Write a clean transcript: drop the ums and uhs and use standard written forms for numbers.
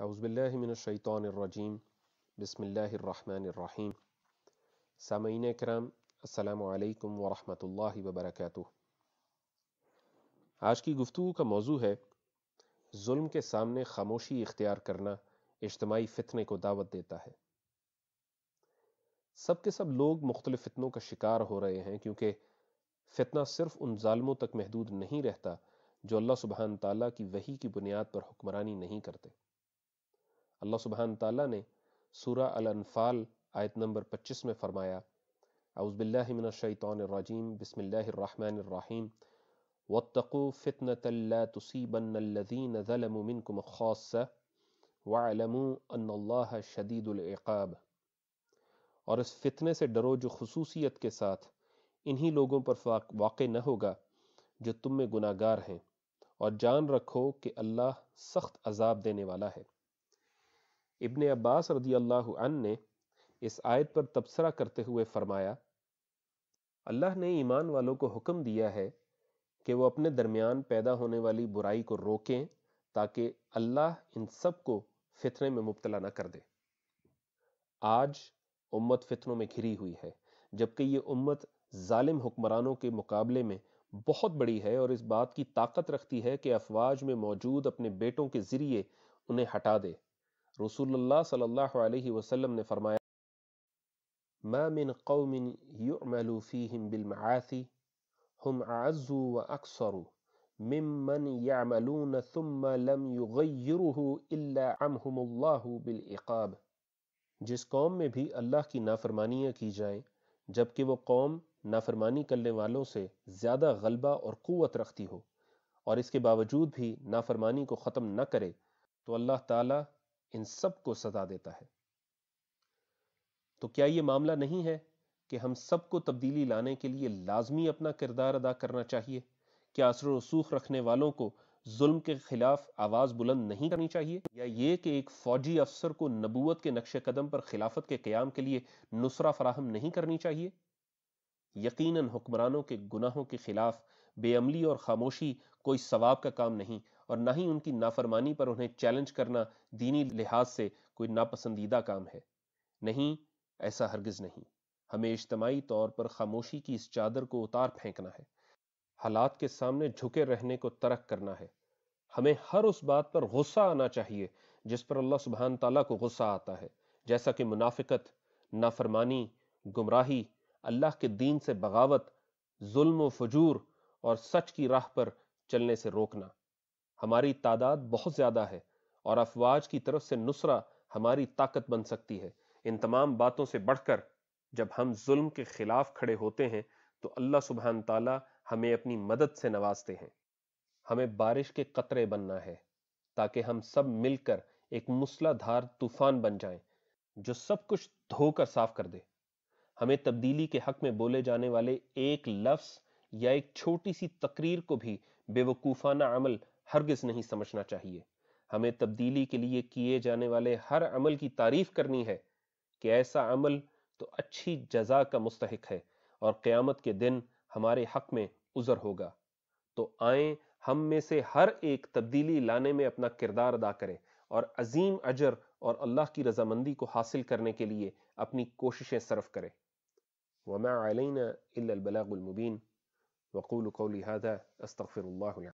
اعوذ باللہ من الشیطان الرجیم بسم اللہ الرحمن الرحیم۔ سامعین کرام، السلام علیکم ورحمۃ اللہ وبرکاتہ۔ آج کی گفتگو کا موضوع ہے ظلم کے سامنے خاموشی اختیار کرنا اجتماعی فتنے کو دعوت دیتا ہے۔ سب کے سب لوگ مختلف فتنوں کا شکار ہو رہے ہیں، کیونکہ فتنہ صرف ان ظالموں تک محدود نہیں رہتا جو اللہ سبحانہ تعالیٰ کی وحی کی بنیاد پر حکمرانی نہیں کرتے۔ اللہ سبحانہ تعالیٰ نے سورہ الانفال آیت نمبر 25 میں فرمایا، اعوذ باللہ من الشیطان الرجیم بسم اللہ الرحمن الرحیم، واتقوا فتنة لا تصیبن الذین ظلموا منکم خاصہ واعلموا ان اللہ شدید العقاب۔ اور اس فتنے سے ڈرو جو خصوصیت کے ساتھ انہی لوگوں پر واقع نہ ہوگا جو تم میں گناہ گار ہیں، اور جان رکھو کہ اللہ سخت عذاب دینے والا ہے۔ ابن عباس رضی اللہ عنہ نے اس آیت پر تبصرہ کرتے ہوئے فرمایا، اللہ نے ایمان والوں کو حکم دیا ہے کہ وہ اپنے درمیان پیدا ہونے والی برائی کو روکیں تاکہ اللہ ان سب کو فتنے میں مبتلا نہ کر دے۔ آج امت فتنوں میں گھری ہوئی ہے، جبکہ یہ امت ظالم حکمرانوں کے مقابلے میں بہت بڑی ہے اور اس بات کی طاقت رکھتی ہے کہ افواج میں موجود اپنے بیٹوں کے ذریعے انہیں ہٹا دے۔ رسول اللہ صلی اللہ علیہ وسلم نے فرمایا، ما من قوم يعمل فيهم بالمعاصي هم اعز واكثر ممن يعملون ثم لم يغيره الا عمهم الله بالعقاب۔ جس قوم میں بھی اللہ کی نافرمانیاں کی جائیں، جبکہ وہ قوم نافرمانی کرنے والوں سے زیادہ غلبہ اور قوت رکھتی ہو، اور اس کے باوجود بھی نافرمانی کو ختم نہ کرے، تو اللہ تعالیٰ ان سب کو سزا دیتا ہے۔ تو کیا یہ معاملہ نہیں ہے کہ ہم سب کو تبدیلی لانے کے لیے لازمی اپنا کردار ادا کرنا چاہیے؟ کیا اثر و رسوخ رکھنے والوں کو ظلم کے خلاف آواز بلند نہیں کرنی چاہیے، یا یہ کہ ایک فوجی افسر کو نبوت کے نقش قدم پر خلافت کے قیام کے لیے نصرہ فراہم نہیں کرنی چاہیے؟ یقیناً حکمرانوں کے گناہوں کے خلاف بے عملی اور خاموشی کوئی ثواب کا کام نہیں، اور نہ ہی ان کی نافرمانی پر انہیں چیلنج کرنا دینی لحاظ سے کوئی ناپسندیدہ کام ہے۔ نہیں، ایسا ہرگز نہیں۔ ہمیں اجتماعی طور پر خاموشی کی اس چادر کو اتار پھینکنا ہے، حالات کے سامنے جھکے رہنے کو ترک کرنا ہے۔ ہمیں ہر اس بات پر غصہ آنا چاہیے جس پر اللہ سبحانہ تعالیٰ کو غصہ آتا ہے، جیسا کہ منافقت، نافرمانی، گمراہی، اللہ کے دین سے بغاوت، ظلم و فجور اور سچ کی راہ پر چلنے سے روکنا۔ ہماری تعداد بہت زیادہ ہے اور افواج کی طرف سے نصرہ ہماری طاقت بن سکتی ہے۔ ان تمام باتوں سے بڑھ کر جب ہم ظلم کے خلاف کھڑے ہوتے ہیں تو اللہ سبحانہ تعالیٰ ہمیں اپنی مدد سے نوازتے ہیں۔ ہمیں بارش کے قطرے بننا ہے تاکہ ہم سب مل کر ایک مسلح دھار طوفان بن جائیں جو سب کچھ دھو کر صاف کر دے۔ ہمیں تبدیلی کے حق میں بولے جانے والے ایک لفظ یا ایک چھوٹی سی تقریر کو بھی بے وقوفانہ عمل ہرگز نہیں سمجھنا چاہیے۔ ہمیں تبدیلی کے لیے کیے جانے والے ہر عمل کی تعریف کرنی ہے کہ ایسا عمل تو اچھی جزا کا مستحق ہے اور قیامت کے دن ہمارے حق میں عذر ہوگا۔ تو آئیں ہم میں سے ہر ایک تبدیلی لانے میں اپنا کردار ادا کرے اور عظیم اجر اور اللہ کی رضامندی کو حاصل کرنے کے لیے اپنی کوششیں صرف کرے۔ وما علینا الا البلاغ المبین۔ وقول قولی ھذا استغفر اللہ